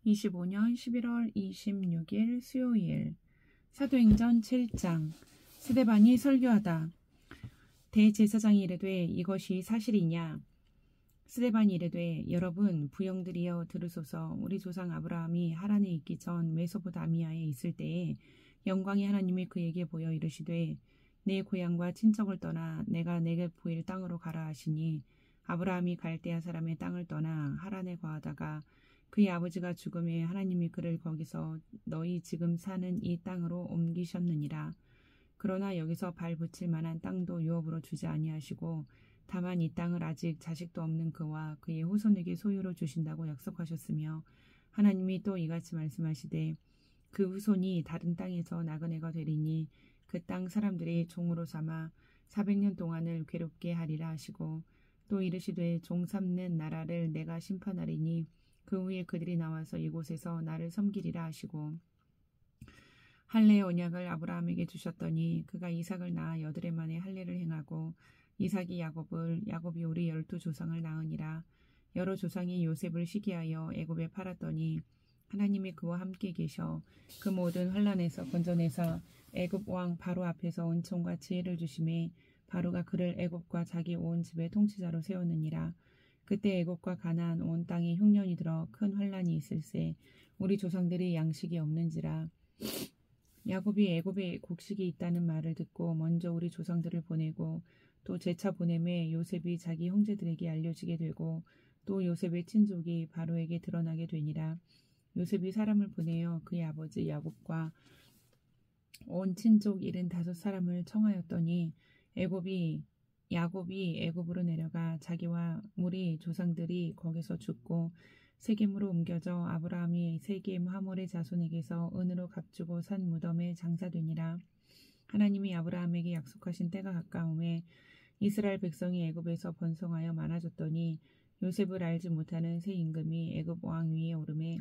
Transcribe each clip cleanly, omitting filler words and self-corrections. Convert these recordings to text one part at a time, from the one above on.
2025년 11월 26일 수요일 사도행전 7장 스데반이 설교하다. 대제사장이 이르되 이것이 사실이냐? 스데반이 이르되 여러분 부형들이여 들으소서. 우리 조상 아브라함이 하란에 있기 전 메소포다미아에 있을 때에 영광의 하나님이 그에게 보여 이르시되 내 고향과 친척을 떠나 내가 내게 보일 땅으로 가라 하시니 아브라함이 갈대아 사람의 땅을 떠나 하란에 거하다가 그의 아버지가 죽음에 하나님이 그를 거기서 너희 지금 사는 이 땅으로 옮기셨느니라. 그러나 여기서 발 붙일 만한 땅도 유업으로 주지 아니하시고 다만 이 땅을 아직 자식도 없는 그와 그의 후손에게 소유로 주신다고 약속하셨으며 하나님이 또 이같이 말씀하시되 그 후손이 다른 땅에서 나그네가 되리니 그 땅 사람들이 종으로 삼아 400년 동안을 괴롭게 하리라 하시고 또 이르시되 종 삼는 나라를 내가 심판하리니 그 후에 그들이 나와서 이곳에서 나를 섬기리라 하시고 할례의 언약을 아브라함에게 주셨더니 그가 이삭을 낳아 8해 만에 할례를 행하고 이삭이 야곱을 야곱이 우리 12조상을 낳으니라. 여러 조상이 요셉을 시기하여 애굽에 팔았더니 하나님이 그와 함께 계셔 그 모든 환난에서 건져내사 애굽 왕 바로 앞에서 은총과 지혜를 주심에 바로가 그를 애굽과 자기 온 집의 통치자로 세웠느니라. 그때 애굽과 가나안 온 땅에 흉년이 들어 큰 환난이 있을세 우리 조상들이 양식이 없는지라. 야곱이 애굽에 곡식이 있다는 말을 듣고 먼저 우리 조상들을 보내고 또 재차 보냄에 요셉이 자기 형제들에게 알려지게 되고 또 요셉의 친족이 바로에게 드러나게 되니라. 요셉이 사람을 보내어 그의 아버지 야곱과 온 친족 75사람을 청하였더니 야곱이 애굽으로 내려가 자기와 우리 조상들이 거기서 죽고 세겜으로 옮겨져 아브라함이 세겜 하몰의 자손에게서 은으로 값주고 산 무덤에 장사되니라. 하나님이 아브라함에게 약속하신 때가 가까움에 이스라엘 백성이 애굽에서 번성하여 많아졌더니 요셉을 알지 못하는 새 임금이 애굽 왕 위에 오르매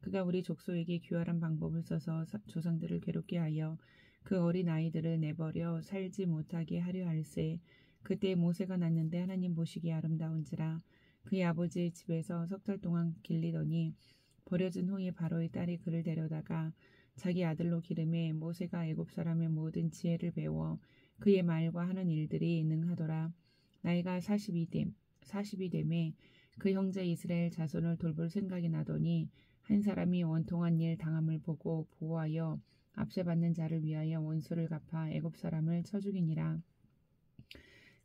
그가 우리 족속에게 교활한 방법을 써서 조상들을 괴롭게 하여 그 어린 아이들을 내버려 살지 못하게 하려 할세. 그때 모세가 났는데 하나님 보시기에 아름다운지라. 그의 아버지의 집에서 3달 동안 길리더니 버려진 후에 바로의 딸이 그를 데려다가 자기 아들로 기름에 모세가 애굽 사람의 모든 지혜를 배워 그의 말과 하는 일들이 능하더라. 나이가 40이 되매 그 형제 이스라엘 자손을 돌볼 생각이 나더니 한 사람이 원통한 일 당함을 보고 보호하여 압제받는 자를 위하여 원수를 갚아 애굽 사람을 쳐 죽이니라.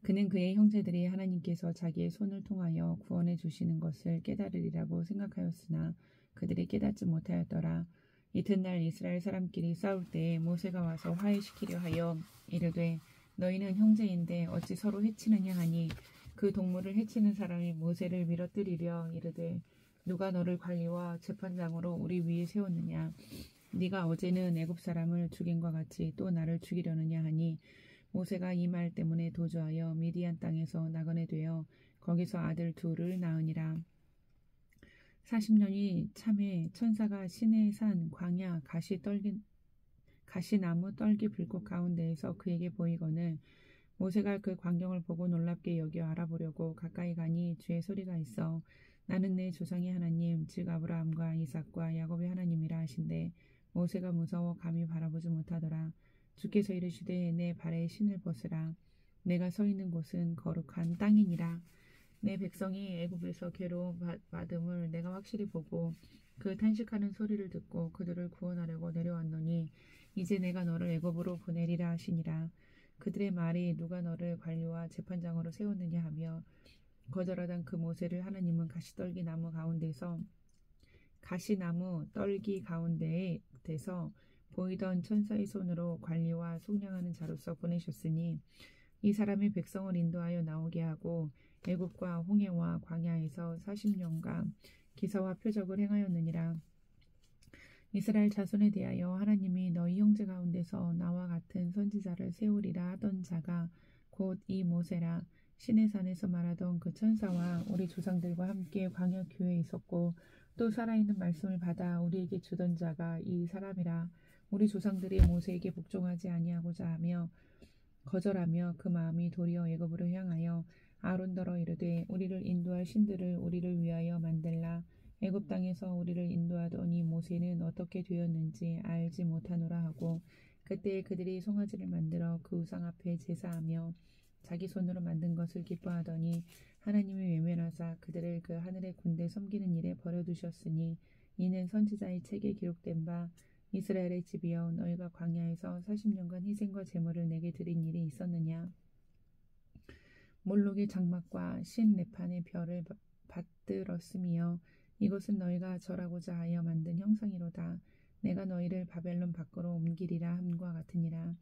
그는 그의 형제들이 하나님께서 자기의 손을 통하여 구원해 주시는 것을 깨달으리라고 생각하였으나 그들이 깨닫지 못하였더라. 이튿날 이스라엘 사람끼리 싸울 때에 모세가 와서 화해시키려 하여 이르되 너희는 형제인데 어찌 서로 해치느냐 하니 그 동물을 해치는 사람이 모세를 밀어뜨리려 이르되 누가 너를 관리와 재판장으로 우리 위에 세웠느냐? 네가 어제는 애굽 사람을 죽인과 같이 또 나를 죽이려느냐 하니 모세가 이 말 때문에 도주하여 미디안 땅에서 나그네 되어 거기서 아들 둘을 낳으니라. 40년이 참에 천사가 시내에 산 광야 가시나무 떨기 불꽃 가운데에서 그에게 보이거늘 모세가 그 광경을 보고 놀랍게 여겨 알아보려고 가까이 가니 주의 소리가 있어 나는 내 조상의 하나님 즉 아브라함과 이삭과 야곱의 하나님이라 하신대 모세가 무서워 감히 바라보지 못하더라. 주께서 이르시되 내 발에 신을 벗으라. 내가 서 있는 곳은 거룩한 땅이니라. 내 백성이 애굽에서 괴로움 받음을 내가 확실히 보고 그 탄식하는 소리를 듣고 그들을 구원하려고 내려왔노니 이제 내가 너를 애굽으로 보내리라 하시니라. 그들의 말이 누가 너를 관리와 재판장으로 세웠느냐 하며 거절하던 그 모세를 하나님은 가시나무 떨기 가운데에 대서 보이던 천사의 손으로 관리와 속량하는 자로서 보내셨으니 이 사람이 백성을 인도하여 나오게 하고 애굽과 홍해와 광야에서 40년간 기사와 표적을 행하였느니라. 이스라엘 자손에 대하여 하나님이 너희 형제 가운데서 나와 같은 선지자를 세우리라 하던 자가 곧 이 모세라. 시내산에서 말하던 그 천사와 우리 조상들과 함께 광야 교회에 있었고 또 살아있는 말씀을 받아 우리에게 주던 자가 이 사람이라. 우리 조상들이 모세에게 복종하지 아니하고자 하며 거절하며 그 마음이 도리어 애굽으로 향하여 아론더러 이르되 우리를 인도할 신들을 우리를 위하여 만들라. 애굽 땅에서 우리를 인도하더니 모세는 어떻게 되었는지 알지 못하노라 하고 그때 그들이 송아지를 만들어 그 우상 앞에 제사하며 자기 손으로 만든 것을 기뻐하더니 하나님이 외면하사 그들을 그 하늘의 군대 섬기는 일에 버려두셨으니 이는 선지자의 책에 기록된 바 이스라엘의 집이여 너희가 광야에서 40년간 희생과 제물을 내게 드린 일이 있었느냐. 몰록의 장막과 신 레판의 별을 받들었으며 이것은 너희가 절하고자 하여 만든 형상이로다. 내가 너희를 바벨론 밖으로 옮기리라 함과 같으니라.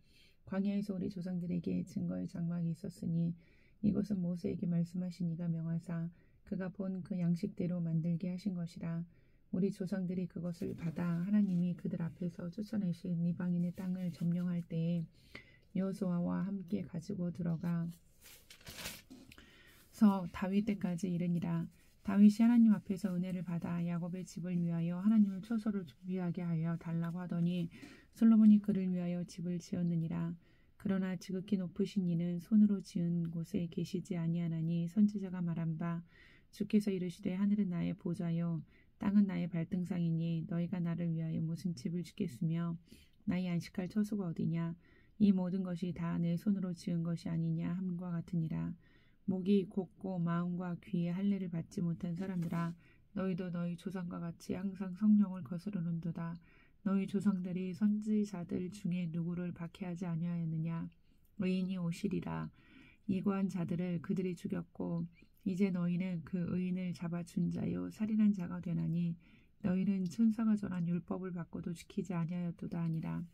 광야에서 우리 조상들에게 증거의 장막이 있었으니 이것은 모세에게 말씀하신 이가 명하사 그가 본 그 양식대로 만들게 하신 것이라. 우리 조상들이 그것을 받아 하나님이 그들 앞에서 쫓아내신 이방인의 땅을 점령할 때에 여호수아와 함께 가지고 들어가 서 다윗 때까지 이르니라. 다윗이 하나님 앞에서 은혜를 받아 야곱의 집을 위하여 하나님을 처소를 준비하게 하여 달라고 하더니 솔로몬이 그를 위하여 집을 지었느니라. 그러나 지극히 높으신 이는 손으로 지은 곳에 계시지 아니하나니 선지자가 말한 바 주께서 이르시되 하늘은 나의 보좌요 땅은 나의 발등상이니 너희가 나를 위하여 무슨 집을 짓겠으며 나의 안식할 처소가 어디냐. 이 모든 것이 다 내 손으로 지은 것이 아니냐 함과 같으니라. 목이 곧고 마음과 귀에 할례를 받지 못한 사람들아 너희도 너희 조상과 같이 항상 성령을 거스르는도다. 너희 조상들이 선지자들 중에 누구를 박해하지 아니하였느냐. 의인이 오시리라. 이고한 자들을 그들이 죽였고 이제 너희는 그 의인을 잡아준 자요 살인한 자가 되나니 너희는 천사가 전한 율법을 받고도 지키지 아니하였도다 하니라.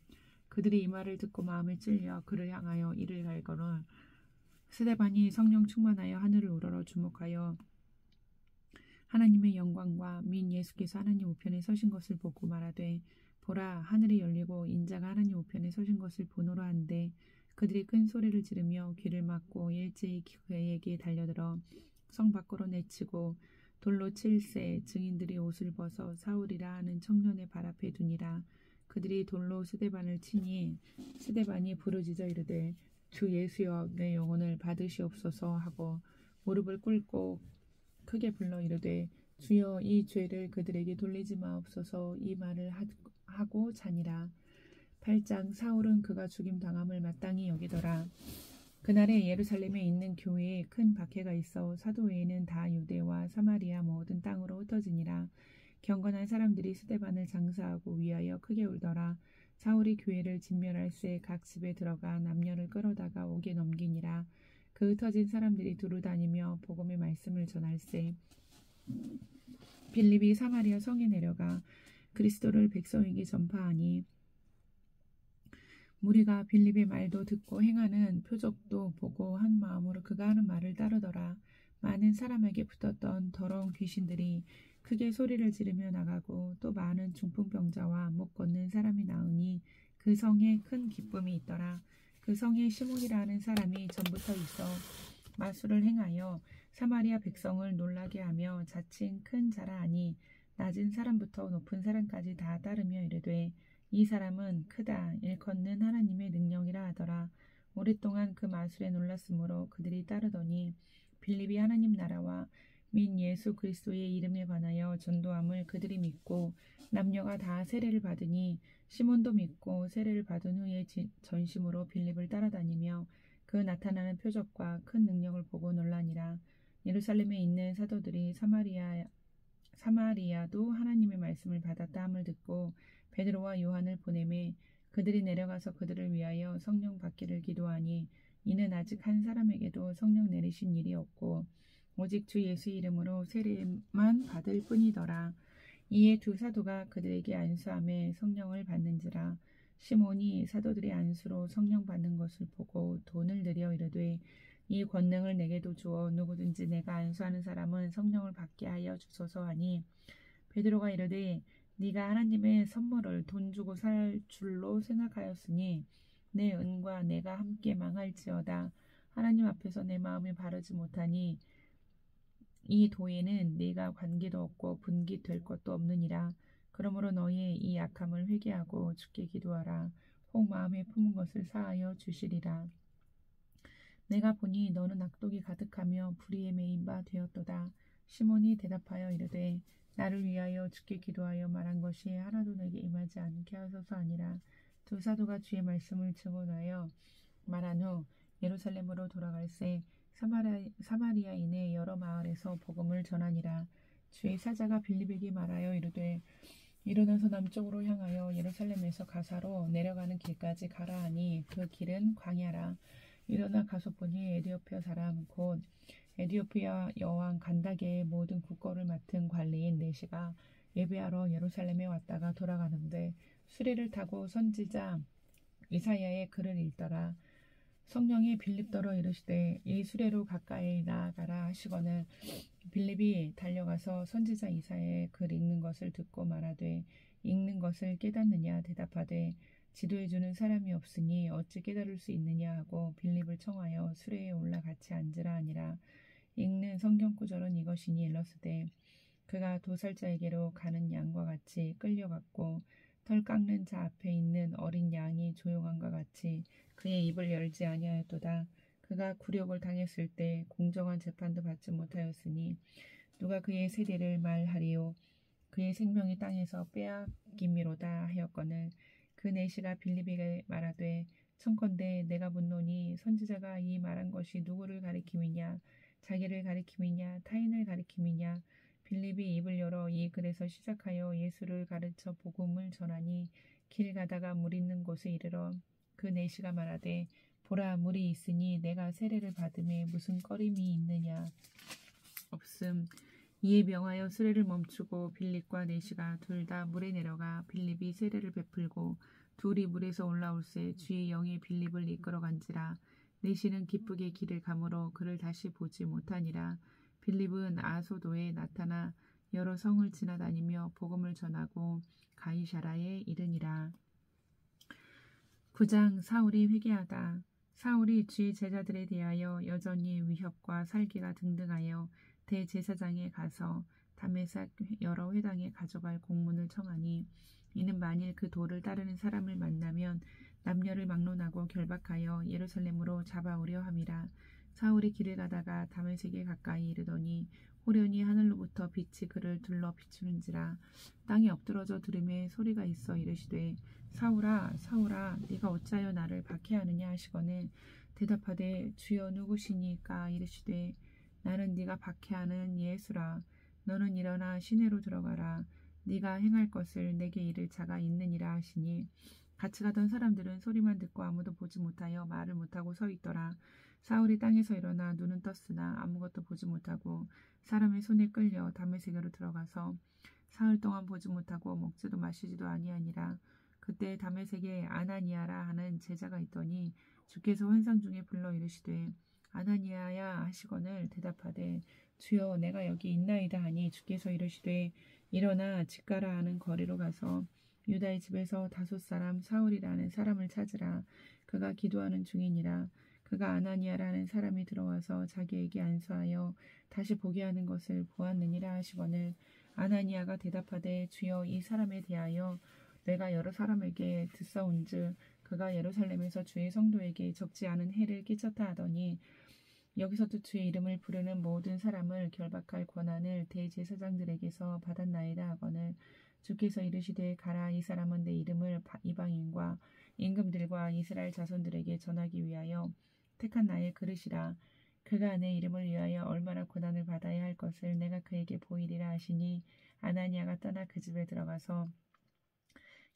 그들이 이 말을 듣고 마음에 찔려 그를 향하여 이를 갈거늘 스데반이 성령 충만하여 하늘을 우러러 주목하여 하나님의 영광과 민 예수께서 하나님 우편에 서신 것을 보고 말하되 보라 하늘이 열리고 인자가 하나님 우편에 서신 것을 보노라 한데 그들이 큰 소리를 지르며 귀를 막고 일제히 그에게 달려들어 성 밖으로 내치고 돌로 칠세 증인들이 옷을 벗어 사울이라 하는 청년의 발 앞에 두니라. 그들이 돌로 스데반을 치니 스데반이 부르짖어 이르되 주 예수여 내 영혼을 받으시옵소서 하고 무릎을 꿇고 크게 불러 이르되 주여 이 죄를 그들에게 돌리지 마옵소서 이 말을 하고 자니라. 8장 사울은 그가 죽임 당함을 마땅히 여기더라. 그날에 예루살렘에 있는 교회에 큰 박해가 있어 사도 외에는 다 유대와 사마리아 모든 땅으로 흩어지니라. 경건한 사람들이 스데반을 장사하고 위하여 크게 울더라. 사울이 교회를 진멸할새 각 집에 들어가 남녀를 끌어다가 옥에 넘기니라. 그 흩어진 사람들이 두루 다니며 복음의 말씀을 전할새 빌립이 사마리아 성에 내려가 그리스도를 백성에게 전파하니 무리가 빌립의 말도 듣고 행하는 표적도 보고 한 마음으로 그가 하는 말을 따르더라. 많은 사람에게 붙었던 더러운 귀신들이 크게 소리를 지르며 나가고 또 많은 중풍병자와 못 걷는 사람이 나으니 그 성에 큰 기쁨이 있더라. 그 성에 시몬이라 하는 사람이 전부터 있어 마술을 행하여 사마리아 백성을 놀라게 하며 자칭 큰 자라 하니 낮은 사람부터 높은 사람까지 다 따르며 이르되 이 사람은 크다 일컫는 하나님의 능력이라 하더라. 오랫동안 그 마술에 놀랐으므로 그들이 따르더니 빌립이 하나님 나라와 민 예수 그리스도의 이름에 관하여 전도함을 그들이 믿고 남녀가 다 세례를 받으니 시몬도 믿고 세례를 받은 후에 전심으로 빌립을 따라다니며 그 나타나는 표적과 큰 능력을 보고 놀라니라. 예루살렘에 있는 사도들이 사마리아도 하나님의 말씀을 받았다 함을 듣고 베드로와 요한을 보내매 그들이 내려가서 그들을 위하여 성령 받기를 기도하니 이는 아직 한 사람에게도 성령 내리신 일이 없고 오직 주 예수의 이름으로 세례만 받을 뿐이더라. 이에 두 사도가 그들에게 안수하며 성령을 받는지라. 시몬이 사도들의 안수로 성령 받는 것을 보고 돈을 들여 이르되 이 권능을 내게도 주어 누구든지 내가 안수하는 사람은 성령을 받게 하여 주소서 하니 베드로가 이르되 네가 하나님의 선물을 돈 주고 살 줄로 생각하였으니 내 은과 내가 함께 망할지어다. 하나님 앞에서 내 마음이 바르지 못하니 이 도에는 네가 관계도 없고 분깃될 것도 없느니라. 그러므로 너희의 이 약함을 회개하고 주께 기도하라. 혹 마음에 품은 것을 사하여 주시리라. 내가 보니 너는 악독이 가득하며 불의에 매인 바 되었도다. 시몬이 대답하여 이르되 나를 위하여 주께 기도하여 말한 것이 하나도 내게 임하지 않게 하소서 아니라 두 사도가 주의 말씀을 증언하여 말한 후 예루살렘으로 돌아갈새 사마리아인의 여러 마을에서 복음을 전하니라. 주의 사자가 빌립에게 말하여 이르되 일어나서 남쪽으로 향하여 예루살렘에서 가사로 내려가는 길까지 가라 하니 그 길은 광야라. 일어나 가서 보니 에디오피아 사람 곧 에디오피아 여왕 간다게의 모든 국거를 맡은 관리인 네시가 예배하러 예루살렘에 왔다가 돌아가는데 수레를 타고 선지자 이사야의 글을 읽더라. 성령이 빌립더러 이르시되 이 수레로 가까이 나아가라 하시거늘 빌립이 달려가서 선지자 이사야의 글 읽는 것을 듣고 말하되 읽는 것을 깨닫느냐 대답하되 지도해 주는 사람이 없으니 어찌 깨달을 수 있느냐 하고 빌립을 청하여 수레에 올라 같이 앉으라 하니라. 읽는 성경 구절은 이것이니 일러스되 그가 도살자에게로 가는 양과 같이 끌려갔고 털 깎는 자 앞에 있는 어린 양이 조용함과 같이 그의 입을 열지 아니하였도다. 그가 굴욕을 당했을 때 공정한 재판도 받지 못하였으니 누가 그의 세대를 말하리요. 그의 생명이 땅에서 빼앗김이로다 하였거늘 그 내시가 빌립에게 말하되 청컨대 내가 묻노니 선지자가 이 말한 것이 누구를 가리킴이냐 자기를 가리킴이냐 타인을 가리킴이냐. 빌립이 입을 열어 이 글에서 시작하여 예수를 가르쳐 복음을 전하니 길 가다가 물 있는 곳에 이르러 그 내시가 말하되 보라 물이 있으니 내가 세례를 받음에 무슨 꺼림이 있느냐 없음. 이에 명하여 수레를 멈추고 빌립과 내시가 둘 다 물에 내려가 빌립이 세례를 베풀고 둘이 물에서 올라올새 주의 영이 빌립을 이끌어간지라. 내시는 기쁘게 길을 가므로 그를 다시 보지 못하니라. 빌립은 아소도에 나타나 여러 성을 지나다니며 복음을 전하고 가이사라에 이르니라. 9장 사울이 회개하다. 사울이 주의 제자들에 대하여 여전히 위협과 살기가 등등하여 대제사장에 가서 다메섹 여러 회당에 가져갈 공문을 청하니 이는 만일 그 도를 따르는 사람을 만나면 남녀를 막론하고 결박하여 예루살렘으로 잡아오려 함이라. 사울이 길을 가다가 다메섹에 가까이 이르더니 호련히 하늘로부터 빛이 그를 둘러 비추는지라. 땅에 엎드러져 들음에 소리가 있어 이르시되 사울아 사울아 네가 어찌하여 나를 박해하느냐 하시거늘 대답하되 주여 누구시니까 이르시되 나는 네가 박해하는 예수라. 너는 일어나 시내로 들어가라. 네가 행할 것을 내게 이를 자가 있느니라 하시니 같이 가던 사람들은 소리만 듣고 아무도 보지 못하여 말을 못하고 서 있더라. 사울이 땅에서 일어나 눈은 떴으나 아무것도 보지 못하고 사람의 손에 끌려 다메섹으로 들어가서 사흘 동안 보지 못하고 먹지도 마시지도 아니하니라. 그때 다메섹에 아나니아라 하는 제자가 있더니 주께서 환상 중에 불러 이르시되 아나니아야 하시거늘 대답하되 주여 내가 여기 있나이다 하니 주께서 이르시되 일어나 집 가라 하는 거리로 가서 유다의 집에서 다섯 사람 사울이라는 사람을 찾으라. 그가 기도하는 중이니라. 그가 아나니아라는 사람이 들어와서 자기에게 안수하여 다시 보게 하는 것을 보았느니라 하시거늘 아나니아가 대답하되 주여 이 사람에 대하여 내가 여러 사람에게 듣사온즉 그가 예루살렘에서 주의 성도에게 적지 않은 해를 끼쳤다 하더니 여기서도 주의 이름을 부르는 모든 사람을 결박할 권한을 대제사장들에게서 받았나이다 하거늘 주께서 이르시되 가라. 이 사람은 내 이름을 이방인과 임금들과 이스라엘 자손들에게 전하기 위하여 택한 나의 그릇이라. 그가 내 이름을 위하여 얼마나 고난을 받아야 할 것을 내가 그에게 보이리라 하시니 아나니아가 떠나 그 집에 들어가서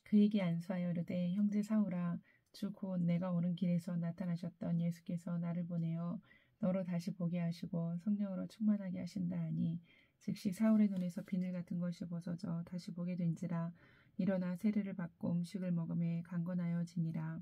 그에게 안수하여 이르되 형제 사울아 주 곧 내가 오는 길에서 나타나셨던 예수께서 나를 보내어 너로 다시 보게 하시고 성령으로 충만하게 하신다 하니 즉시 사울의 눈에서 비늘 같은 것이 벗어져 다시 보게 된지라. 일어나 세례를 받고 음식을 먹음에 강건하여지니라.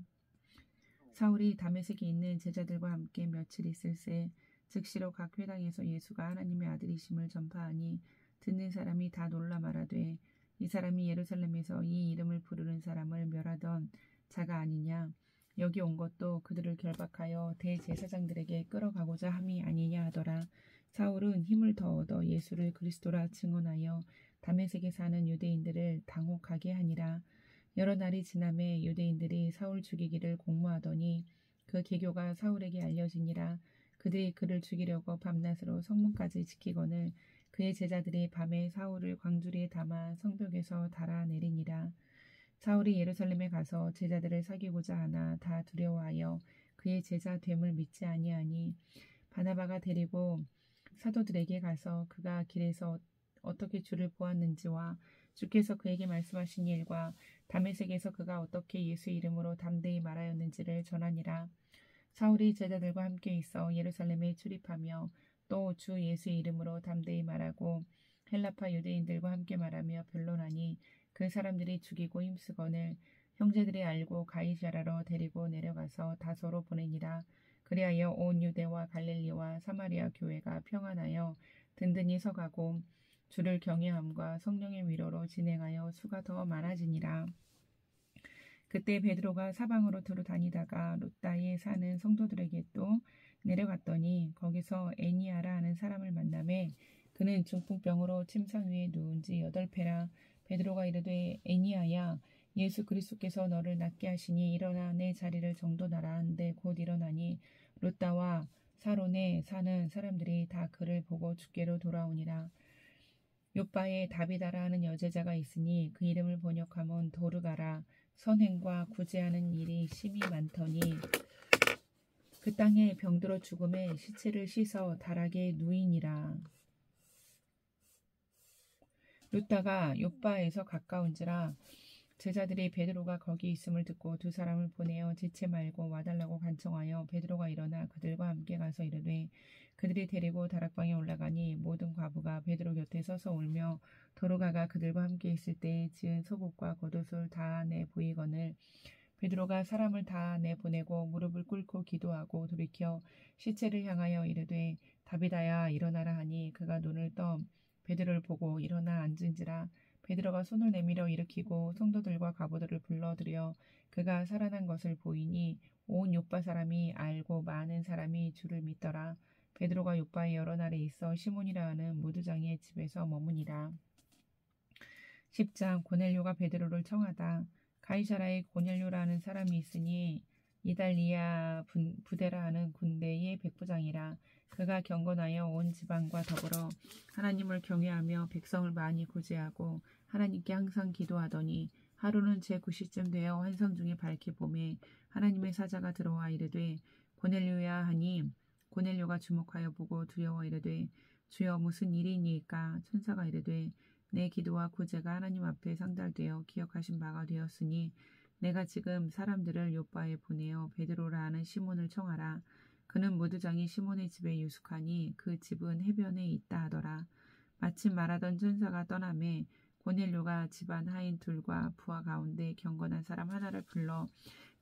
사울이 다메섹에 있는 제자들과 함께 며칠 있을새 즉시로 각 회당에서 예수가 하나님의 아들이심을 전파하니 듣는 사람이 다 놀라 말하되 이 사람이 예루살렘에서 이 이름을 부르는 사람을 멸하던 자가 아니냐. 여기 온 것도 그들을 결박하여 대제사장들에게 끌어가고자 함이 아니냐 하더라. 사울은 힘을 더 얻어 예수를 그리스도라 증언하여 다메섹에 사는 유대인들을 당혹하게 하니라. 여러 날이 지남에 유대인들이 사울 죽이기를 공모하더니 그 계교가 사울에게 알려지니라. 그들이 그를 죽이려고 밤낮으로 성문까지 지키거늘 그의 제자들이 밤에 사울을 광주리에 담아 성벽에서 달아내리니라. 사울이 예루살렘에 가서 제자들을 사귀고자 하나 다 두려워하여 그의 제자 됨을 믿지 아니하니 바나바가 데리고 사도들에게 가서 그가 길에서 어떻게 주를 보았는지와 주께서 그에게 말씀하신 일과 다메섹에서 그가 어떻게 예수의 이름으로 담대히 말하였는지를 전하니라. 사울이 제자들과 함께 있어 예루살렘에 출입하며 또 주 예수의 이름으로 담대히 말하고 헬라파 유대인들과 함께 말하며 변론하니 그 사람들이 죽이고 힘쓰거늘 형제들이 알고 가이사라로 데리고 내려가서 다소로 보내니라. 그리하여 온 유대와 갈릴리와 사마리아 교회가 평안하여 든든히 서가고 주를 경외함과 성령의 위로로 진행하여 수가 더 많아지니라. 그때 베드로가 사방으로 두루 다니다가 룻다에 사는 성도들에게 또 내려갔더니 거기서 애니아라 하는 사람을 만나매 그는 중풍병으로 침상 위에 누운 지 8패라. 베드로가 이르되 애니아야 예수 그리스도께서 너를 낫게 하시니 일어나 내 자리를 정돈하라 한데 곧 일어나니 룻다와 사론에 사는 사람들이 다 그를 보고 주께로 돌아오니라. 요바에 다비다라 하는 여제자가 있으니 그 이름을 번역하면 도르가라. 선행과 구제하는 일이 심히 많더니 그 땅에 병들어 죽음에 시체를 씻어 다락에 누이니라. 룻다가 요바에서 가까운지라 제자들이 베드로가 거기 있음을 듣고 두 사람을 보내어 지체 말고 와달라고 간청하여 베드로가 일어나 그들과 함께 가서 이르되 그들이 데리고 다락방에 올라가니 모든 과부가 베드로 곁에 서서 울며 도르가가 그들과 함께 있을 때에 지은 속옷과 겉옷을 다 내 보이거늘 베드로가 사람을 다 내보내고 무릎을 꿇고 기도하고 돌이켜 시체를 향하여 이르되 다비다야 일어나라 하니 그가 눈을 떠 베드로를 보고 일어나 앉은지라. 베드로가 손을 내밀어 일으키고 성도들과 과부들을 불러들여 그가 살아난 것을 보이니 온 요빠 사람이 알고 많은 사람이 주를 믿더라. 베드로가 요빠에 여러 날에 있어 시몬이라 하는 무두장의 집에서 머무니라. 10장 고넬료가 베드로를 청하다. 가이사라에 고넬료라 하는 사람이 있으니 이달리아 부데라 하는 군대의 백부장이라. 그가 경건하여 온 지방과 더불어 하나님을 경외하며 백성을 많이 구제하고 하나님께 항상 기도하더니 하루는 제9시쯤 되어 환상 중에 밝게 보매 하나님의 사자가 들어와 이르되 고넬료야 하니 고넬료가 주목하여 보고 두려워 이르되 주여 무슨 일이니까. 천사가 이르되 내 기도와 구제가 하나님 앞에 상달되어 기억하신 바가 되었으니 내가 지금 사람들을 요바에 보내어 베드로라 하는 시몬을 청하라. 그는 무두장이 시몬의 집에 유숙하니 그 집은 해변에 있다 하더라. 마침 말하던 천사가 떠나매 고넬료가 집안 하인 둘과 부하 가운데 경건한 사람 하나를 불러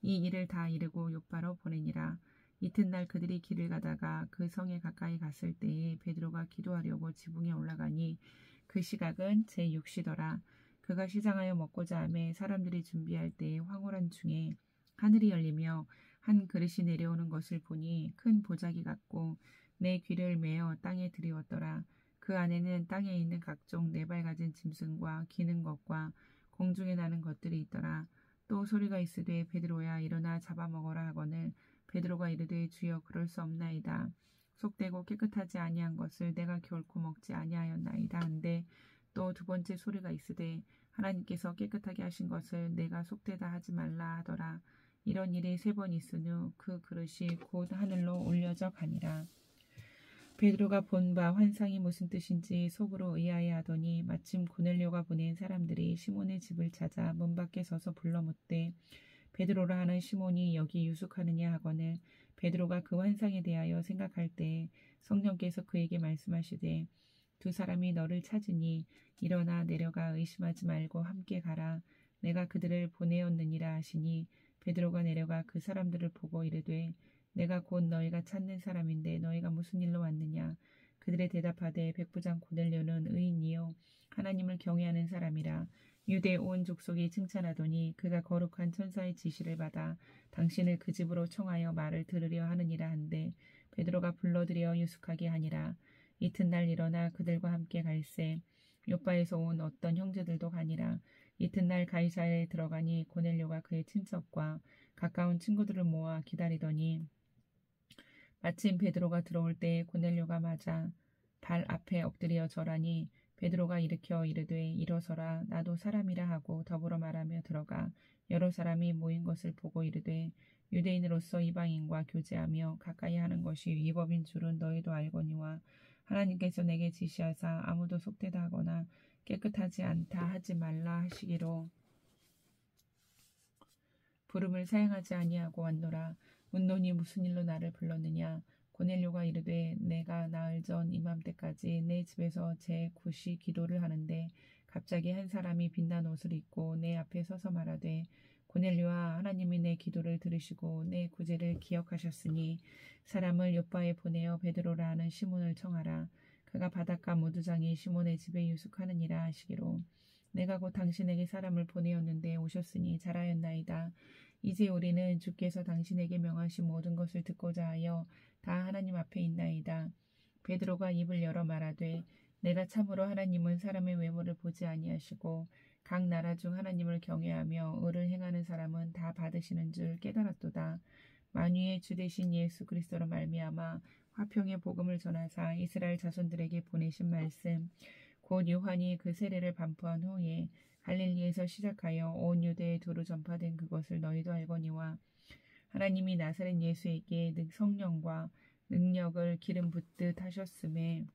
이 일을 다 이르고 요바로 보내니라. 이튿날 그들이 길을 가다가 그 성에 가까이 갔을 때에 베드로가 기도하려고 지붕에 올라가니 그 시각은 제6시더라. 그가 시장하여 먹고자 하매 사람들이 준비할 때에 황홀한 중에 하늘이 열리며 한 그릇이 내려오는 것을 보니 큰 보자기 같고 내 귀를 메어 땅에 들이웠더라. 그 안에는 땅에 있는 각종 네발 가진 짐승과 기는 것과 공중에 나는 것들이 있더라. 또 소리가 있으되 베드로야 일어나 잡아먹어라 하거늘 베드로가 이르되 주여 그럴 수 없나이다. 속되고 깨끗하지 아니한 것을 내가 결코 먹지 아니하였나이다 한데 또 두 번째 소리가 있으되 하나님께서 깨끗하게 하신 것을 내가 속되다 하지 말라 하더라. 이런 일이 3번 있은 후 그 그릇이 곧 하늘로 올려져 가니라. 베드로가 본 바 환상이 무슨 뜻인지 속으로 의아해 하더니 마침 고넬료가 보낸 사람들이 시몬의 집을 찾아 문 밖에 서서 불러 묻되 베드로라 하는 시몬이 여기 유숙하느냐 하거늘 베드로가 그 환상에 대하여 생각할 때 성령께서 그에게 말씀하시되 두 사람이 너를 찾으니 일어나 내려가 의심하지 말고 함께 가라. 내가 그들을 보내었느니라 하시니 베드로가 내려가 그 사람들을 보고 이르되 내가 곧 너희가 찾는 사람인데 너희가 무슨 일로 왔느냐. 그들의 대답하되 백부장 고넬료는 의인이요 하나님을 경외하는 사람이라. 유대 온 족속이 칭찬하더니 그가 거룩한 천사의 지시를 받아 당신을 그 집으로 청하여 말을 들으려 하느니라 한데 베드로가 불러들여 유숙하게 하니라. 이튿날 일어나 그들과 함께 갈새 요바에서 온 어떤 형제들도 가니라. 이튿날 가이사야에 들어가니 고넬료가 그의 친척과 가까운 친구들을 모아 기다리더니 마침 베드로가 들어올 때에 고넬료가 맞아 발 앞에 엎드려 절하니 베드로가 일으켜 이르되 일어서라 나도 사람이라 하고 더불어 말하며 들어가 여러 사람이 모인 것을 보고 이르되 유대인으로서 이방인과 교제하며 가까이 하는 것이 위법인 줄은 너희도 알거니와 하나님께서 내게 지시하사 아무도 속되다 하거나 깨끗하지 않다 하지 말라 하시기로 부름을 사양하지 아니하고 왔노라. 묻노니 무슨 일로 나를 불렀느냐. 고넬료가 이르되 내가 나흘 전 이맘때까지 내 집에서 제 굿이 기도를 하는데 갑자기 한 사람이 빛난 옷을 입고 내 앞에 서서 말하되 고넬료아 하나님이 내 기도를 들으시고 내 구제를 기억하셨으니 사람을 요바에 보내어 베드로라 하는 시몬을 청하라. 그가 바닷가 무두장이 시몬의 집에 유숙하느니라 하시기로 내가 곧 당신에게 사람을 보내었는데 오셨으니 잘하였나이다. 이제 우리는 주께서 당신에게 명하신 모든 것을 듣고자 하여 다 하나님 앞에 있나이다. 베드로가 입을 열어 말하되 내가 참으로 하나님은 사람의 외모를 보지 아니하시고 각 나라 중 하나님을 경외하며 의를 행하는 사람은 다 받으시는 줄 깨달았도다. 만유의 주 되신 예수 그리스도로 말미암아 화평의 복음을 전하사 이스라엘 자손들에게 보내신 말씀 곧 요한이 그 세례를 반포한 후에 갈릴리에서 시작하여 온 유대에 두루 전파된 그것을 너희도 알거니와 하나님이 나사렛 예수에게 성령과 능력을 기름 붓듯 하셨음에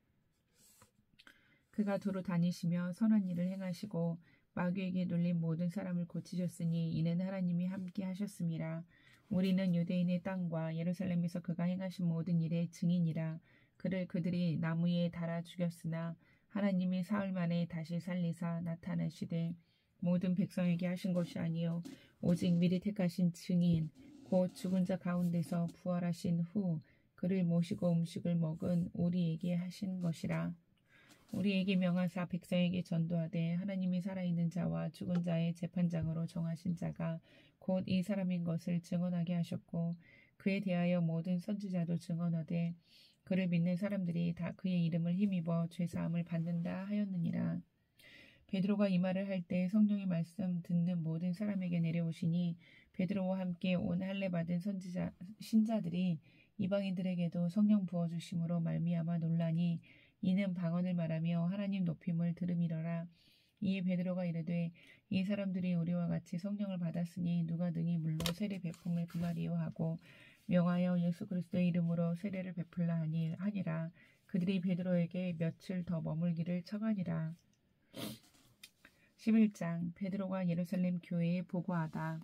그가 두루 다니시며 선한 일을 행하시고 마귀에게 눌린 모든 사람을 고치셨으니 이는 하나님이 함께 하셨음이라. 우리는 유대인의 땅과 예루살렘에서 그가 행하신 모든 일의 증인이라. 그를 그들이 나무에 달아 죽였으나 하나님이 사흘 만에 다시 살리사 나타나시되 모든 백성에게 하신 것이 아니요 오직 미리 택하신 증인 곧 죽은 자 가운데서 부활하신 후 그를 모시고 음식을 먹은 우리에게 하신 것이라. 우리에게 명하사 백성에게 전도하되 하나님이 살아있는 자와 죽은 자의 재판장으로 정하신 자가 곧 이 사람인 것을 증언하게 하셨고 그에 대하여 모든 선지자도 증언하되 그를 믿는 사람들이 다 그의 이름을 힘입어 죄사함을 받는다 하였느니라. 베드로가 이 말을 할 때 성령의 말씀 듣는 모든 사람에게 내려오시니 베드로와 함께 온 할례 받은 신자들이 이방인들에게도 성령 부어주심으로 말미암아 논라니 이는 방언을 말하며 하나님 높임을 들음이러라. 이에 베드로가 이르되 이 사람들이 우리와 같이 성령을 받았으니 누가 능히 물로 세례 베품을 금하리요 하고 명하여 예수 그리스도의 이름으로 세례를 베풀라 하니라. 그들이 베드로에게 며칠 더 머물기를 청하니라. 11장 베드로가 예루살렘 교회에 보고하다.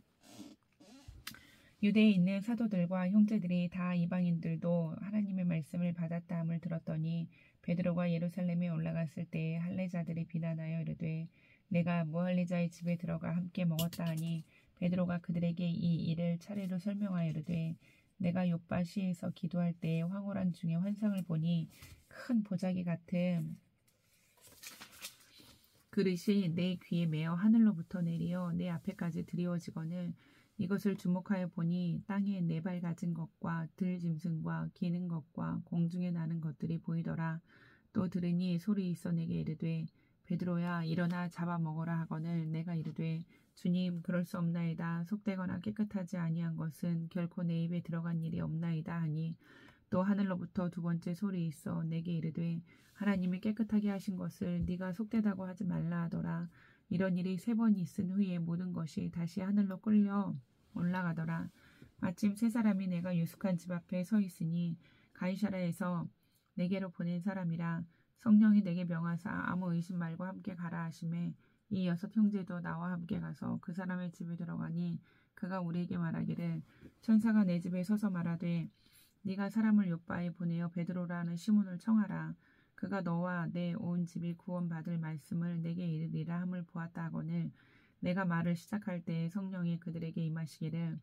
유대에 있는 사도들과 형제들이 다 이방인들도 하나님의 말씀을 받았다 함을 들었더니 베드로가 예루살렘에 올라갔을 때에 할례자들이 비난하여 이르되 내가 무할례자의 집에 들어가 함께 먹었다 하니 베드로가 그들에게 이 일을 차례로 설명하여 이르되 내가 요바시에서 기도할 때에 황홀한 중에 환상을 보니 큰 보자기 같은 그릇이 내 귀에 매어 하늘로부터 내리어 내 앞에까지 드리워지거늘 이것을 주목하여 보니 땅에 네 발 가진 것과 들짐승과 기는 것과 공중에 나는 것들이 보이더라. 또 들으니 소리 있어 내게 이르되 베드로야 일어나 잡아먹어라 하거늘 내가 이르되 주님 그럴 수 없나이다. 속되거나 깨끗하지 아니한 것은 결코 내 입에 들어간 일이 없나이다 하니 또 하늘로부터 두 번째 소리 있어 내게 이르되 하나님이 깨끗하게 하신 것을 네가 속되다고 하지 말라 하더라. 이런 일이 3번 있은 후에 모든 것이 다시 하늘로 끌려 올라가더라. 마침 3사람이 내가 유숙한 집 앞에 서 있으니 가이사랴에서 내게로 보낸 사람이라. 성령이 내게 명하사 아무 의심 말고 함께 가라 하시매 이 6 형제도 나와 함께 가서 그 사람의 집에 들어가니 그가 우리에게 말하기를 천사가 내 집에 서서 말하되 네가 사람을 요바에 보내어 베드로라 하는 시몬을 청하라. 그가 너와 내 온 집이 구원받을 말씀을 내게 이르리라 함을 보았다 하거늘 내가 말을 시작할 때에 성령이 그들에게 임하시기를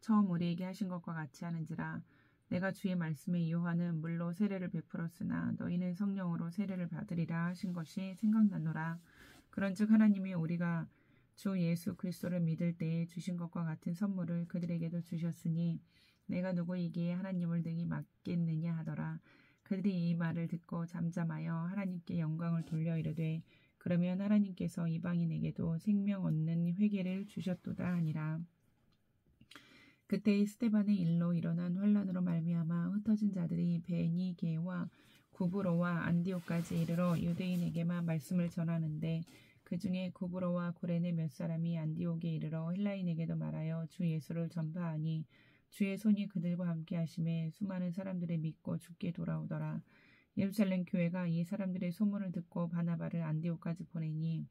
처음 우리에게 하신 것과 같이 하는지라. 내가 주의 말씀에 요한은 물로 세례를 베풀었으나 너희는 성령으로 세례를 받으리라 하신 것이 생각나노라. 그런즉 하나님이 우리가 주 예수 그리스도를 믿을 때에 주신 것과 같은 선물을 그들에게도 주셨으니 내가 누구이기에 하나님을 능히 맡겠느냐 하더라. 그들이 이 말을 듣고 잠잠하여 하나님께 영광을 돌려 이르되 그러면 하나님께서 이방인에게도 생명 얻는 회개를 주셨도다 하니라. 그때 스데반의 일로 일어난 환란으로 말미암아 흩어진 자들이 베니게와 구브로와 안디옥까지 이르러 유대인에게만 말씀을 전하는데 그 중에 구브로와 구레네 몇 사람이 안디옥에 이르러 헬라인에게도 말하여 주 예수를 전파하니 주의 손이 그들과 함께 하심에 수많은 사람들이 믿고 주께 돌아오더라. 예루살렘 교회가 이 사람들의 소문을 듣고 바나바를 안디옥까지 보내니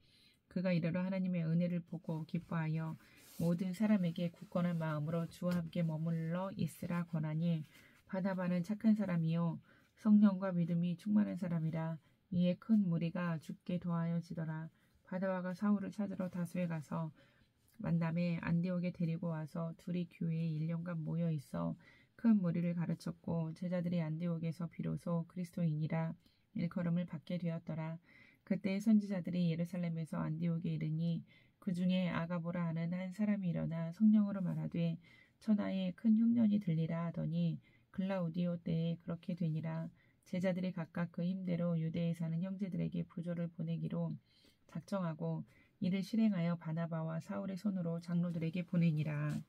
그가 이르러 하나님의 은혜를 보고 기뻐하여 모든 사람에게 굳건한 마음으로 주와 함께 머물러 있으라 권하니 바나바는 착한 사람이요 성령과 믿음이 충만한 사람이라. 이에 큰 무리가 주께 도하여지더라. 바나바가 사울을 찾으러 다소에 가서 만남에 안디옥에 데리고 와서 둘이 교회에 1년간 모여 있어 큰 무리를 가르쳤고 제자들이 안디옥에서 비로소 그리스도인이라 일컬음을 받게 되었더라. 그때 선지자들이 예루살렘에서 안디옥에 이르니 그 중에 아가보라 하는 한 사람이 일어나 성령으로 말하되 천하에 큰 흉년이 들리라 하더니 글라우디오 때에 그렇게 되니라. 제자들이 각각 그 힘대로 유대에 사는 형제들에게 부조를 보내기로 작정하고 이를 실행하여 바나바와 사울의 손으로 장로들에게 보내니라.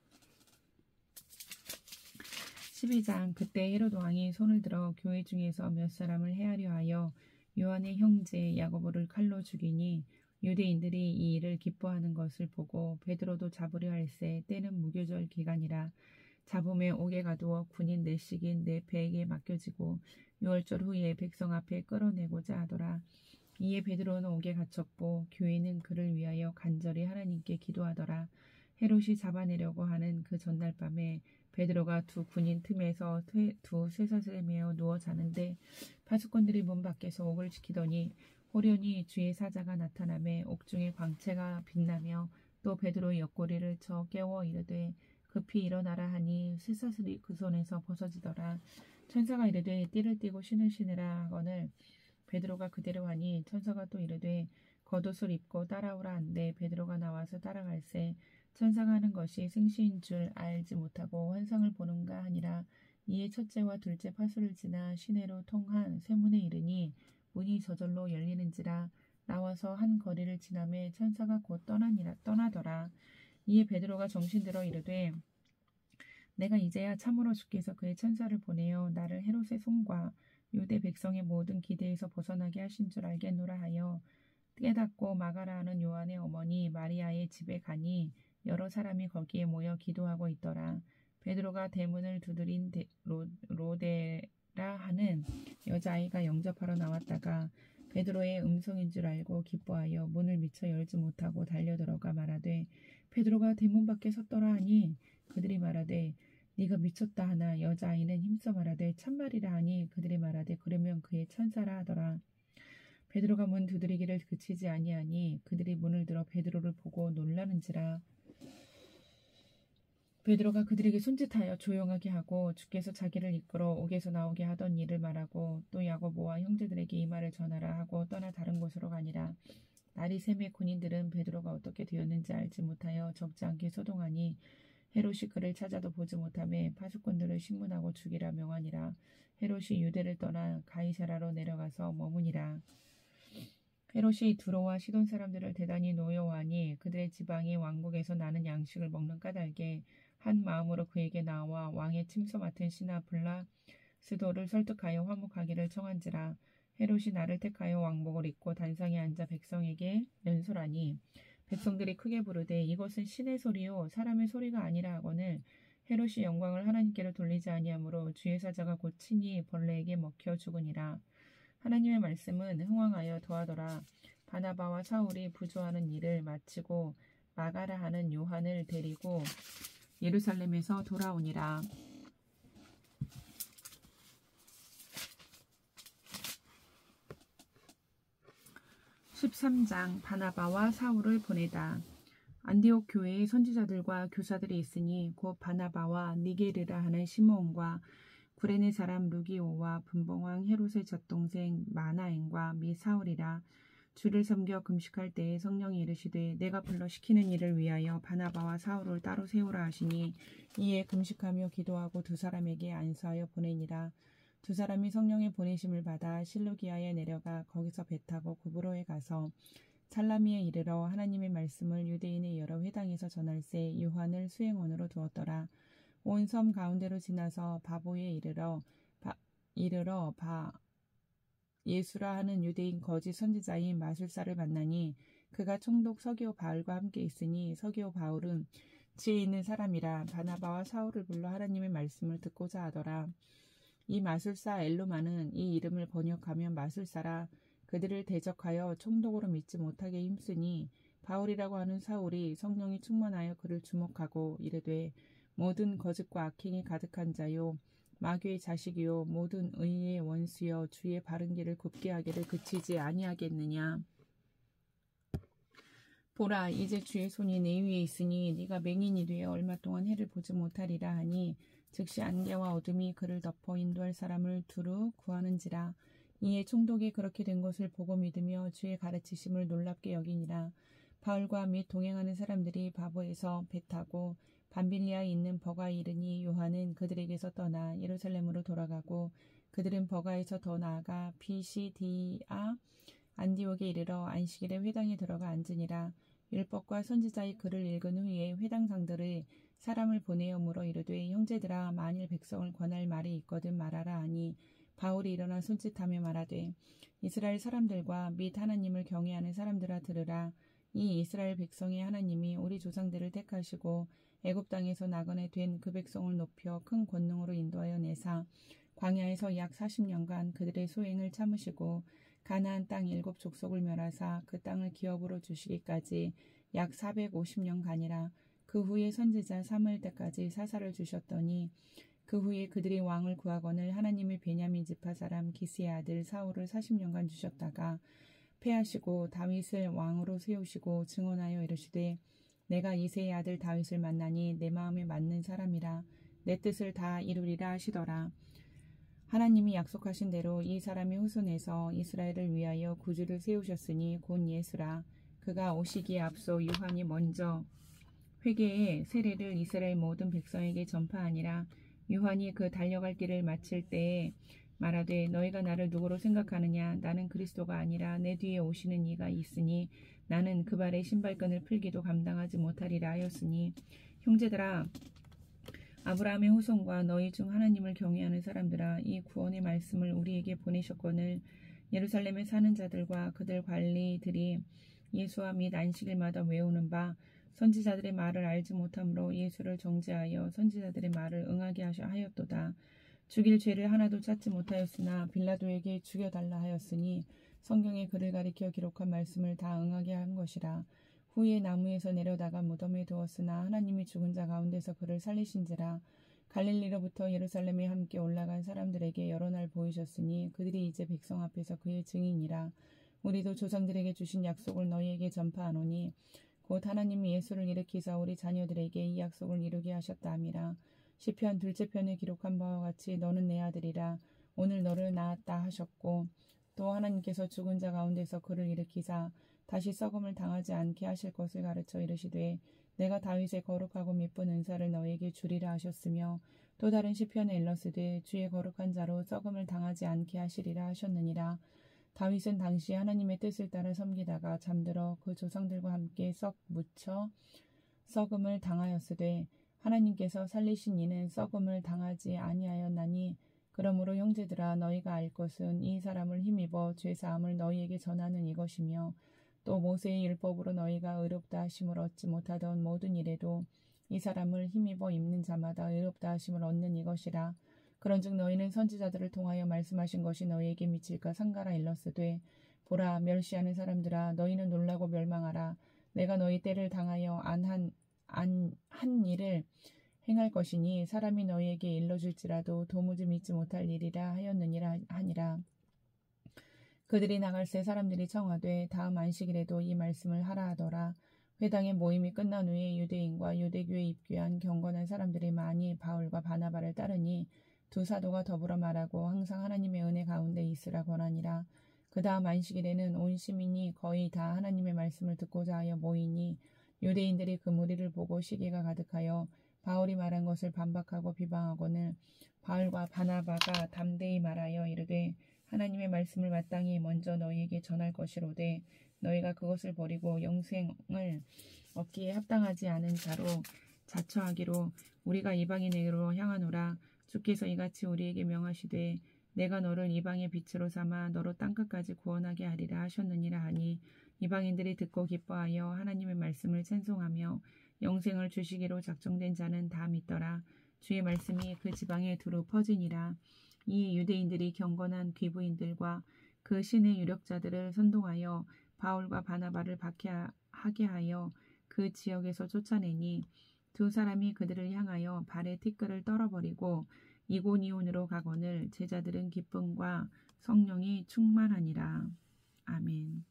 12장. 그때 헤롯 왕이 손을 들어 교회 중에서 몇 사람을 해하려 하여 요한의 형제 야고보를 칼로 죽이니 유대인들이 이 일을 기뻐하는 것을 보고 베드로도 잡으려 할세 때는 무교절 기간이라. 잡음에 옥에 가두어 군인 넷씩인 네 배에게 맡겨지고 6월절 후에 백성 앞에 끌어내고자 하더라. 이에 베드로는 옥에 갇혔고 교회는 그를 위하여 간절히 하나님께 기도하더라. 헤롯이 잡아내려고 하는 그 전날 밤에 베드로가 두 군인 틈에서 두 쇠사슬에 매어 누워 자는데 파수꾼들이 문 밖에서 옥을 지키더니 호련히 주의 사자가 나타나매 옥중에 광채가 빛나며 또 베드로의 옆구리를 쳐 깨워 이르되 급히 일어나라 하니 쇠사슬이 그 손에서 벗어지더라. 천사가 이르되 띠를 띠고 신을 신으라 하거늘 베드로가 그대로 하니 천사가 또 이르되 겉옷을 입고 따라오라 한데 베드로가 나와서 따라갈새 천사가 하는 것이 생시인 줄 알지 못하고 환상을 보는가 하니라. 이에 첫째와 둘째 파수를 지나 시내로 통한 쇠문에 이르니 문이 저절로 열리는지라. 나와서 한 거리를 지나매 천사가 곧 떠나더라. 이에 베드로가 정신들어 이르되 내가 이제야 참으로 주께서 그의 천사를 보내어 나를 헤롯의 손과 유대 백성의 모든 기대에서 벗어나게 하신 줄 알겠노라 하여 깨닫고 마가라 하는 요한의 어머니 마리아의 집에 가니 여러 사람이 거기에 모여 기도하고 있더라. 베드로가 대문을 두드린 로데라 하는 여자아이가 영접하러 나왔다가 베드로의 음성인 줄 알고 기뻐하여 문을 미처 열지 못하고 달려들어가 말하되 베드로가 대문 밖에 섰더라 하니 그들이 말하되 네가 미쳤다 하나 여자아이는 힘써 말하되 참말이라 하니 그들이 말하되 그러면 그의 천사라 하더라. 베드로가 문 두드리기를 그치지 아니하니 그들이 문을 들어 베드로를 보고 놀라는지라. 베드로가 그들에게 손짓하여 조용하게 하고 주께서 자기를 이끌어 옥에서 나오게 하던 일을 말하고 또 야고보와 형제들에게 이 말을 전하라 하고 떠나 다른 곳으로 가니라. 날이 새매 군인들은 베드로가 어떻게 되었는지 알지 못하여 적지 않게 소동하니 헤롯이 그를 찾아도 보지 못하매 파수꾼들을 신문하고 죽이라 명하니라. 헤롯이 유대를 떠나 가이사라로 내려가서 머무니라. 헤롯이 두로와 시돈 사람들을 대단히 노여워하니 그들의 지방이 왕국에서 나는 양식을 먹는 까닭에 한 마음으로 그에게 나와 왕의 침소 맡은 신하 블라스도를 설득하여 화목하기를 청한지라. 헤롯이 나를 택하여 왕복을 입고 단상에 앉아 백성에게 연설하니 백성들이 크게 부르되 이것은 신의 소리요 사람의 소리가 아니라 하거늘 헤롯이 영광을 하나님께로 돌리지 아니하므로 주의 사자가 곧 친히 벌레에게 먹혀 죽으니라. 하나님의 말씀은 흥왕하여 더하더라. 바나바와 사울이 부조하는 일을 마치고 마가라 하는 요한을 데리고 예루살렘에서 돌아오니라. 13장. 바나바와 사울을 보내다. 안디옥 교회에 선지자들과 교사들이 있으니 곧 바나바와 니게르라 하는 시므온과 구레네 사람 루기오와 분봉왕 헤롯의 젖동생 마나엔과 미 사울이라. 주를 섬겨 금식할 때에 성령이 이르시되 내가 불러 시키는 일을 위하여 바나바와 사울을 따로 세우라 하시니 이에 금식하며 기도하고 두 사람에게 안수하여 보내니라. 두 사람이 성령의 보내심을 받아 실루기아에 내려가 거기서 배 타고 구브로에 가서 살라미에 이르러 하나님의 말씀을 유대인의 여러 회당에서 전할새 요한을 수행원으로 두었더라. 온 섬 가운데로 지나서 바보에 이르러 예수라 하는 유대인 거짓 선지자인 마술사를 만나니 그가 총독 서기오 바울과 함께 있으니 서기오 바울은 지혜 있는 사람이라 바나바와 사울을 불러 하나님의 말씀을 듣고자 하더라. 이 마술사 엘루마는 이 이름을 번역하면 마술사라 그들을 대적하여 총독으로 믿지 못하게 힘쓰니 바울이라고 하는 사울이 성령이 충만하여 그를 주목하고 이르되 모든 거짓과 악행이 가득한 자요 마귀의 자식이요 모든 의의 원수여 주의 바른 길을 굽게 하기를 그치지 아니하겠느냐. 보라 이제 주의 손이 내 위에 있으니 네가 맹인이 되어 얼마 동안 해를 보지 못하리라 하니 즉시 안개와 어둠이 그를 덮어 인도할 사람을 두루 구하는지라. 이에 총독이 그렇게 된 것을 보고 믿으며 주의 가르치심을 놀랍게 여기니라. 바울과 및 동행하는 사람들이 바보에서 배 타고 밤빌리아에 있는 버가에 이르니 요한은 그들에게서 떠나 예루살렘으로 돌아가고 그들은 버가에서 더 나아가 피시디아 안디옥에 이르러 안식일에 회당에 들어가 앉으니라. 율법과 선지자의 글을 읽은 후에 회당장들의 사람을 보내어 물어 이르되 형제들아 만일 백성을 권할 말이 있거든 말하라 하니 바울이 일어나 손짓하며 말하되 이스라엘 사람들과 및 하나님을 경외하는 사람들아 들으라. 이 이스라엘 백성의 하나님이 우리 조상들을 택하시고 애굽 땅에서 나그네 된 그 백성을 높여 큰 권능으로 인도하여 내사 광야에서 약 40년간 그들의 소행을 참으시고 가나안 땅 7 족속을 멸하사 그 땅을 기업으로 주시기까지 약 450년간이라. 그 후에 선지자 사무엘 때까지 사사를 주셨더니 그 후에 그들이 왕을 구하거늘 하나님의 베냐민 지파 사람 기스의 아들 사울을 40년간 주셨다가 패하시고 다윗을 왕으로 세우시고 증언하여 이르시되 내가 이새의 아들 다윗을 만나니 내 마음에 맞는 사람이라 내 뜻을 다 이루리라 하시더라. 하나님이 약속하신 대로 이 사람의 후손에서 이스라엘을 위하여 구주를 세우셨으니 곧 예수라. 그가 오시기에 앞서 요한이 먼저 회개의 세례를 이스라엘 모든 백성에게 전파하니라. 요한이 그 달려갈 길을 마칠 때에 말하되 너희가 나를 누구로 생각하느냐. 나는 그리스도가 아니라 내 뒤에 오시는 이가 있으니 나는 그 발의 신발끈을 풀기도 감당하지 못하리라 하였으니 형제들아 아브라함의 후손과 너희 중 하나님을 경외하는 사람들아 이 구원의 말씀을 우리에게 보내셨거늘 예루살렘에 사는 자들과 그들 관리들이 예수와 및 안식일마다 외우는 바 선지자들의 말을 알지 못함으로 예수를 정죄하여 선지자들의 말을 응하게 하였도다. 죽일 죄를 하나도 찾지 못하였으나 빌라도에게 죽여달라 하였으니 성경에 그를 가리켜 기록한 말씀을 다 응하게 한 것이라. 후에 나무에서 내려다가 무덤에 두었으나 하나님이 죽은 자 가운데서 그를 살리신지라. 갈릴리로부터 예루살렘에 함께 올라간 사람들에게 여러 날 보이셨으니 그들이 이제 백성 앞에서 그의 증인이라. 우리도 조상들에게 주신 약속을 너희에게 전파하노니 곧 하나님이 예수를 일으키사 우리 자녀들에게 이 약속을 이루게 하셨다 함이라. 시편 2째 편에 기록한 바와 같이 너는 내 아들이라 오늘 너를 낳았다 하셨고 또 하나님께서 죽은 자 가운데서 그를 일으키사 다시 썩음을 당하지 않게 하실 것을 가르쳐 이르시되 내가 다윗의 거룩하고 미쁜 은사를 너에게 주리라 하셨으며 또 다른 시편에 일렀으되 주의 거룩한 자로 썩음을 당하지 않게 하시리라 하셨느니라. 다윗은 당시 하나님의 뜻을 따라 섬기다가 잠들어 그 조상들과 함께 썩 묻혀 썩음을 당하였으되 하나님께서 살리신 이는 썩음을 당하지 아니하였나니 그러므로 형제들아 너희가 알 것은 이 사람을 힘입어 죄사함을 너희에게 전하는 이것이며 또 모세의 율법으로 너희가 의롭다 하심을 얻지 못하던 모든 일에도 이 사람을 힘입어 입는 자마다 의롭다 하심을 얻는 이것이라. 그런즉 너희는 선지자들을 통하여 말씀하신 것이 너희에게 미칠까 상가라 일렀으되 보라 멸시하는 사람들아 너희는 놀라고 멸망하라. 내가 너희 때를 당하여 한 일을 행할 것이니 사람이 너희에게 일러줄지라도 도무지 믿지 못할 일이라 하였느니라 하니라. 그들이 나갈새 사람들이 청하되 다음 안식일에도 이 말씀을 하라 하더라. 회당의 모임이 끝난 후에 유대인과 유대교에 입교한 경건한 사람들이 많이 바울과 바나바를 따르니 두 사도가 더불어 말하고 항상 하나님의 은혜 가운데 있으라 권하니라. 그 다음 안식일에는 온 시민이 거의 다 하나님의 말씀을 듣고자 하여 모이니 유대인들이 그 무리를 보고 시기가 가득하여 바울이 말한 것을 반박하고 비방하거늘 바울과 바나바가 담대히 말하여 이르되 하나님의 말씀을 마땅히 먼저 너희에게 전할 것이로되 너희가 그것을 버리고 영생을 얻기에 합당하지 않은 자로 자처하기로 우리가 이방인에게로 향하노라. 주께서 이같이 우리에게 명하시되 내가 너를 이방의 빛으로 삼아 너로 땅끝까지 구원하게 하리라 하셨느니라 하니 이방인들이 듣고 기뻐하여 하나님의 말씀을 찬송하며 영생을 주시기로 작정된 자는 다 믿더라. 주의 말씀이 그 지방에 두루 퍼지니라. 이 유대인들이 경건한 귀부인들과 그 신의 유력자들을 선동하여 바울과 바나바를 박해하게 하여 그 지역에서 쫓아내니 두 사람이 그들을 향하여 발에 티끌을 떨어버리고 이고니온으로 가거늘 제자들은 기쁨과 성령이 충만하니라. 아멘.